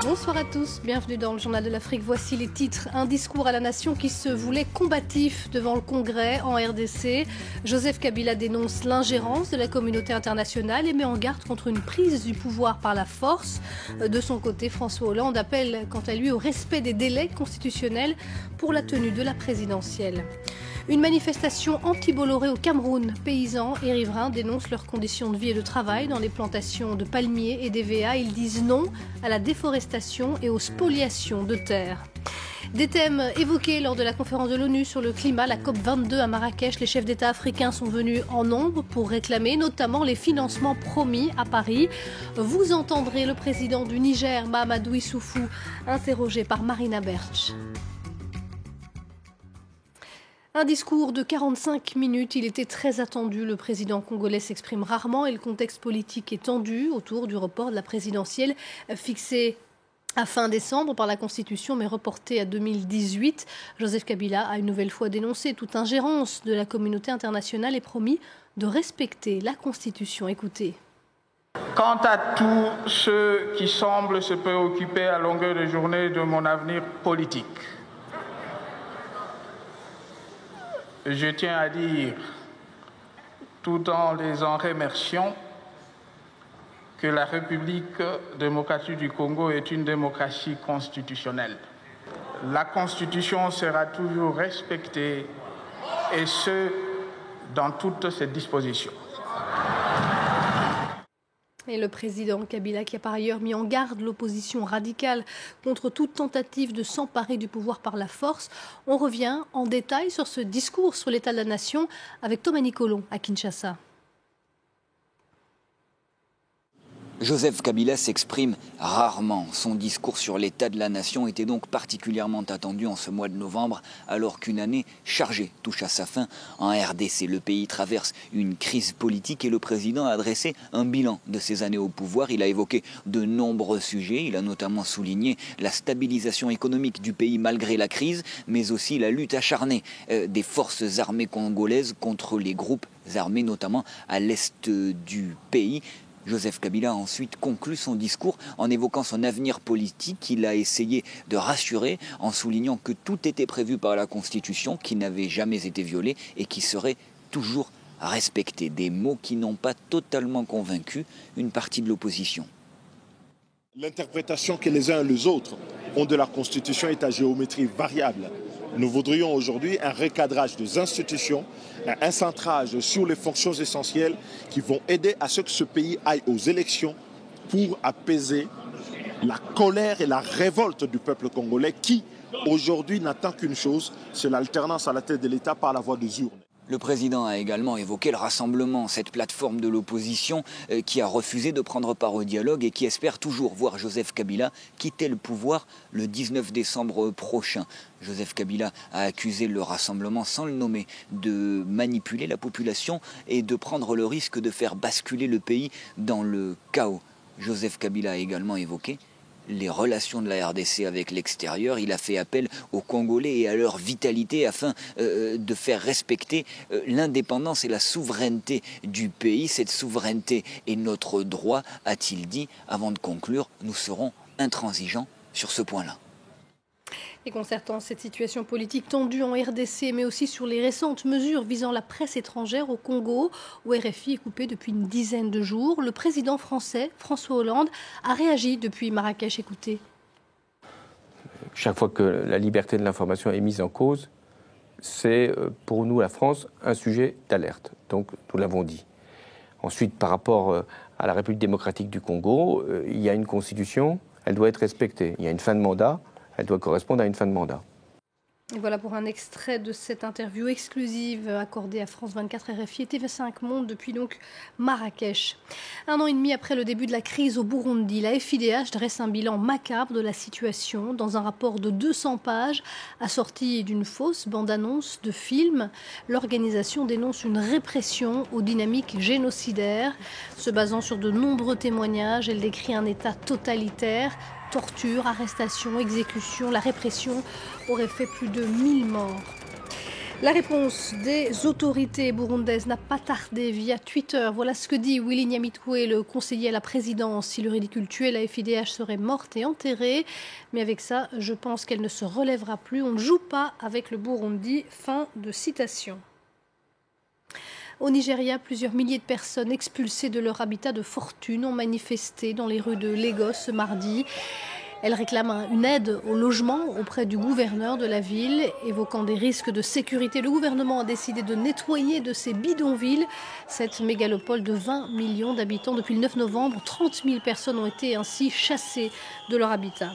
Bonsoir à tous, bienvenue dans le Journal de l'Afrique. Voici les titres. Un discours à la nation qui se voulait combatif devant le Congrès en RDC. Joseph Kabila dénonce l'ingérence de la communauté internationale et met en garde contre une prise du pouvoir par la force. De son côté, François Hollande appelle quant à lui au respect des délais constitutionnels pour la tenue de la présidentielle. Une manifestation anti-Bolloré au Cameroun. Paysans et riverains dénoncent leurs conditions de vie et de travail dans les plantations de palmiers et d'EVA. Ils disent non à la déforestation et aux spoliations de terres. Des thèmes évoqués lors de la conférence de l'ONU sur le climat, la COP22 à Marrakech. Les chefs d'État africains sont venus en nombre pour réclamer notamment les financements promis à Paris. Vous entendrez le président du Niger, Mahamadou Issoufou, interrogé par Marina Bertsch. Un discours de 45 minutes, il était très attendu. Le président congolais s'exprime rarement et le contexte politique est tendu autour du report de la présidentielle fixé à fin décembre par la Constitution mais reporté à 2018. Joseph Kabila a une nouvelle fois dénoncé toute ingérence de la communauté internationale et promis de respecter la Constitution. Écoutez. Quant à tous ceux qui semblent se préoccuper à longueur de journée de mon avenir politique, je tiens à dire, tout en les en remerciant, que la République démocratique du Congo est une démocratie constitutionnelle. La Constitution sera toujours respectée, et ce, dans toutes ses dispositions. Et le président Kabila qui a par ailleurs mis en garde l'opposition radicale contre toute tentative de s'emparer du pouvoir par la force. On revient en détail sur ce discours sur l'état de la nation avec Thomas Nicolon à Kinshasa. Joseph Kabila s'exprime rarement. Son discours sur l'état de la nation était donc particulièrement attendu en ce mois de novembre, alors qu'une année chargée touche à sa fin en RDC. Le pays traverse une crise politique et le président a dressé un bilan de ses années au pouvoir. Il a évoqué de nombreux sujets. Il a notamment souligné la stabilisation économique du pays malgré la crise, mais aussi la lutte acharnée des forces armées congolaises contre les groupes armés, notamment à l'est du pays. Joseph Kabila a ensuite conclu son discours en évoquant son avenir politique. Il a essayé de rassurer en soulignant que tout était prévu par la Constitution, qui n'avait jamais été violée et qui serait toujours respectée. Des mots qui n'ont pas totalement convaincu une partie de l'opposition. L'interprétation que les uns et les autres ont de la Constitution est à géométrie variable. Nous voudrions aujourd'hui un recadrage des institutions, un centrage sur les fonctions essentielles qui vont aider à ce que ce pays aille aux élections pour apaiser la colère et la révolte du peuple congolais qui, aujourd'hui, n'attend qu'une chose, c'est l'alternance à la tête de l'État par la voie des urnes. Le président a également évoqué le rassemblement, cette plateforme de l'opposition qui a refusé de prendre part au dialogue et qui espère toujours voir Joseph Kabila quitter le pouvoir le 19 décembre prochain. Joseph Kabila a accusé le rassemblement, sans le nommer, de manipuler la population et de prendre le risque de faire basculer le pays dans le chaos. Joseph Kabila a également évoqué les relations de la RDC avec l'extérieur. Il a fait appel aux Congolais et à leur vitalité afin de faire respecter l'indépendance et la souveraineté du pays. Cette souveraineté est notre droit, a-t-il dit. Avant de conclure, nous serons intransigeants sur ce point-là. Et concertant cette situation politique tendue en RDC, mais aussi sur les récentes mesures visant la presse étrangère au Congo, où RFI est coupé depuis une dizaine de jours, le président français, François Hollande, a réagi depuis Marrakech. Écoutez. Chaque fois que la liberté de l'information est mise en cause, c'est pour nous, la France, un sujet d'alerte. Donc, nous l'avons dit. Ensuite, par rapport à la République démocratique du Congo, il y a une constitution, elle doit être respectée. Il y a une fin de mandat. Elle doit correspondre à une fin de mandat. Et voilà pour un extrait de cette interview exclusive accordée à France 24 RFI et TV5 Monde depuis donc Marrakech. 1 an et demi après le début de la crise au Burundi, la FIDH dresse un bilan macabre de la situation dans un rapport de 200 pages assorti d'une fausse bande-annonce de film. L'organisation dénonce une répression aux dynamiques génocidaires. Se basant sur de nombreux témoignages, elle décrit un État totalitaire. Torture, arrestation, exécution, la répression aurait fait plus de 1000 morts. La réponse des autorités burundaises n'a pas tardé via Twitter. Voilà ce que dit Willy Nyamitwe, le conseiller à la présidence. Si le ridicule tuait, la FIDH serait morte et enterrée. Mais avec ça, je pense qu'elle ne se relèvera plus. On ne joue pas avec le Burundi. Fin de citation. Au Nigeria, plusieurs milliers de personnes expulsées de leur habitat de fortune ont manifesté dans les rues de Lagos ce mardi. Elles réclament une aide au logement auprès du gouverneur de la ville. Évoquant des risques de sécurité, le gouvernement a décidé de nettoyer de ces bidonvilles cette mégalopole de 20 millions d'habitants. Depuis le 9 novembre, 30 000 personnes ont été ainsi chassées de leur habitat.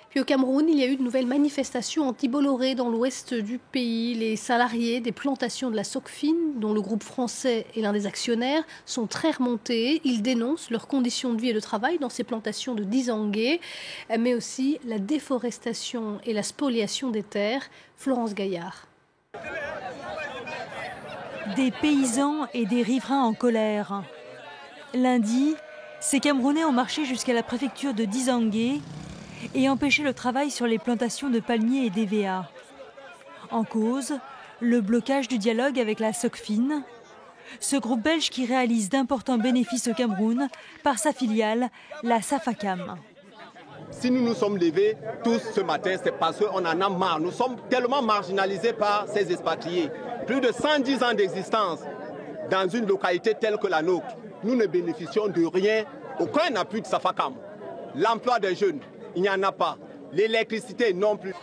Puis au Cameroun, il y a eu de nouvelles manifestations anti-Bolloré dans l'ouest du pays. Les salariés des plantations de la Socfin, dont le groupe français est l'un des actionnaires, sont très remontés. Ils dénoncent leurs conditions de vie et de travail dans ces plantations de Dizangué, mais aussi la déforestation et la spoliation des terres. Florence Gaillard. Des paysans et des riverains en colère. Lundi, ces Camerounais ont marché jusqu'à la préfecture de Dizangué et empêché le travail sur les plantations de palmiers et d'EVA. En cause, le blocage du dialogue avec la Socfin, ce groupe belge qui réalise d'importants bénéfices au Cameroun par sa filiale, la Safacam. Si nous nous sommes levés tous ce matin, c'est parce qu'on en a marre. Nous sommes tellement marginalisés par ces expatriés. Plus de 110 ans d'existence dans une localité telle que la nôtre. Nous ne bénéficions de rien, aucun appui de Safacam. L'emploi des jeunes, il n'y en a pas. L'électricité non plus.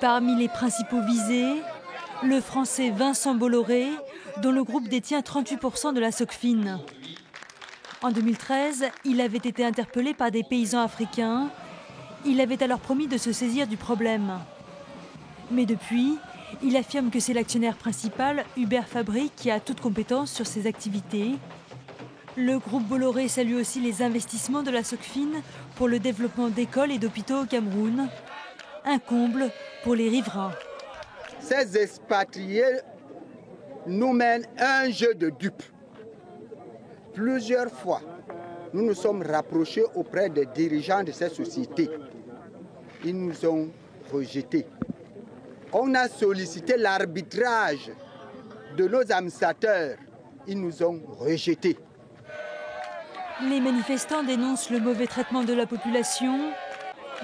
Parmi les principaux visés, le français Vincent Bolloré, dont le groupe détient 38% de la Socfin. En 2013, il avait été interpellé par des paysans africains. Il avait alors promis de se saisir du problème. Mais depuis, il affirme que c'est l'actionnaire principal, Hubert Fabry, qui a toute compétence sur ses activités. Le groupe Bolloré salue aussi les investissements de la Socfin pour le développement d'écoles et d'hôpitaux au Cameroun. Un comble pour les riverains. Ces expatriés nous mènent un jeu de dupes. Plusieurs fois, nous nous sommes rapprochés auprès des dirigeants de ces sociétés. Ils nous ont rejetés. On a sollicité l'arbitrage de nos administrateurs. Ils nous ont rejetés. Les manifestants dénoncent le mauvais traitement de la population,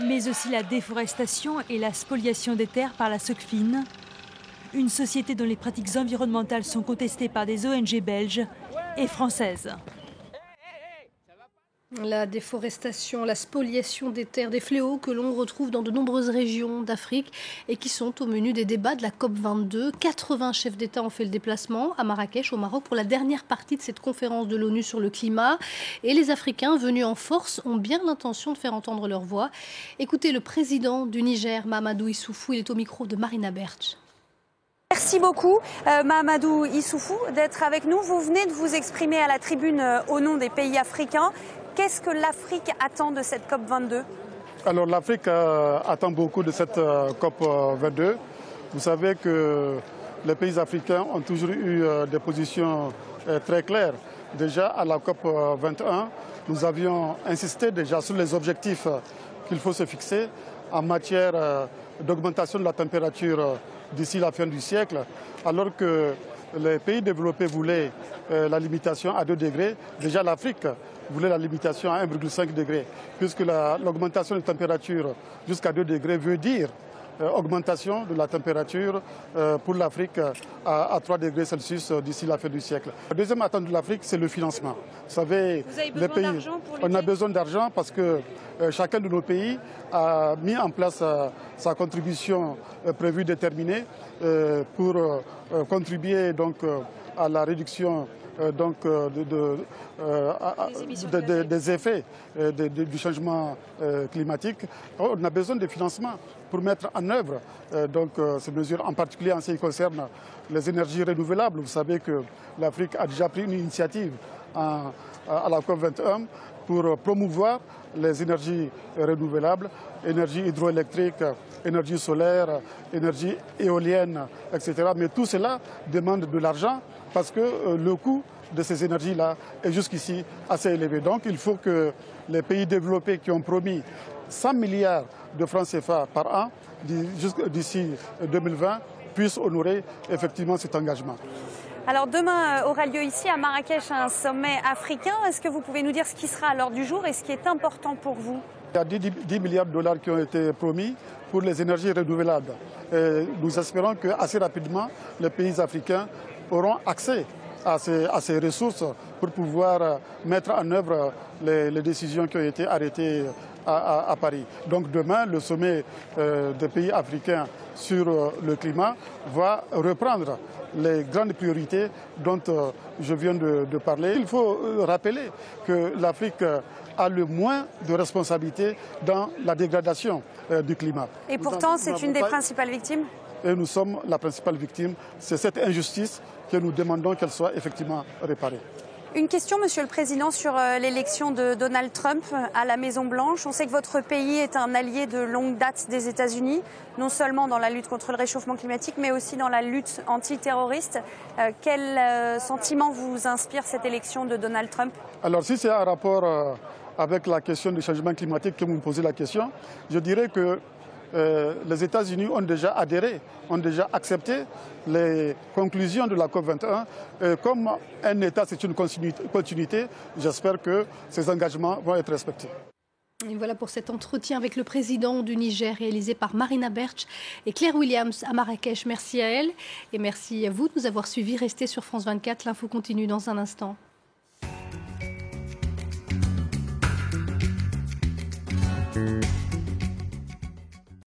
mais aussi la déforestation et la spoliation des terres par la Socfin, une société dont les pratiques environnementales sont contestées par des ONG belges et françaises. La déforestation, la spoliation des terres, des fléaux que l'on retrouve dans de nombreuses régions d'Afrique et qui sont au menu des débats de la COP22. 80 chefs d'État ont fait le déplacement à Marrakech, au Maroc, pour la dernière partie de cette conférence de l'ONU sur le climat. Et les Africains venus en force ont bien l'intention de faire entendre leur voix. Écoutez le président du Niger, Mahamadou Issoufou, il est au micro de Marina Bertsch. Merci beaucoup Mahamadou Issoufou d'être avec nous. Vous venez de vous exprimer à la tribune au nom des pays africains. Qu'est-ce que l'Afrique attend de cette COP22 ? Alors l'Afrique attend beaucoup de cette COP22. Vous savez que les pays africains ont toujours eu des positions très claires. Déjà à la COP21, nous avions insisté déjà sur les objectifs qu'il faut se fixer en matière d'augmentation de la température d'ici la fin du siècle, alors que les pays développés voulaient la limitation à 2 degrés. Déjà l'Afrique voulait la limitation à 1,5 degré, puisque l'augmentation de température jusqu'à 2 degrés veut dire augmentation de la température pour l'Afrique à 3 degrés Celsius d'ici la fin du siècle. La deuxième attente de l'Afrique, c'est le financement. Vous savez, les pays, on a besoin d'argent parce que chacun de nos pays a mis en place sa contribution prévue déterminée pour contribuer donc à la réduction des effets du changement climatique. On a besoin de financement pour mettre en œuvre ces mesures, en particulier en ce qui concerne les énergies renouvelables. Vous savez que l'Afrique a déjà pris une initiative à la COP21 pour promouvoir les énergies renouvelables, énergie hydroélectrique, énergie solaire, énergie éolienne, etc. Mais tout cela demande de l'argent parce que le coût de ces énergies-là est jusqu'ici assez élevé. Donc il faut que les pays développés qui ont promis 100 milliards de francs CFA par an d'ici 2020 puisse honorer effectivement cet engagement. Alors demain aura lieu ici à Marrakech un sommet africain. Est-ce que vous pouvez nous dire ce qui sera à l'ordre du jour et ce qui est important pour vous? Il y a 10 milliards de dollars qui ont été promis pour les énergies renouvelables. Et nous espérons qu'assez rapidement, les pays africains auront accès à ces ressources pour pouvoir mettre en œuvre les décisions qui ont été arrêtées à Paris. Donc demain, le sommet des pays africains sur le climat va reprendre les grandes priorités dont je viens de parler. Il faut rappeler que l'Afrique a le moins de responsabilités dans la dégradation du climat. Et pourtant, c'est une des principales victimes? Et nous sommes la principale victime. C'est cette injustice que nous demandons qu'elle soit effectivement réparée. Une question, Monsieur le Président, sur l'élection de Donald Trump à la Maison-Blanche. On sait que votre pays est un allié de longue date des États-Unis, non seulement dans la lutte contre le réchauffement climatique, mais aussi dans la lutte antiterroriste. Quel sentiment vous inspire cette élection de Donald Trump? Alors, si c'est un rapport avec la question du changement climatique que vous me posez la question, je dirais que les États-Unis ont déjà adhéré, ont déjà accepté les conclusions de la COP21. Et comme un État, c'est une continuité, j'espère que ces engagements vont être respectés. Et voilà pour cet entretien avec le président du Niger réalisé par Marina Bertsch et Claire Williams à Marrakech. Merci à elle et merci à vous de nous avoir suivis. Restez sur France 24, l'info continue dans un instant.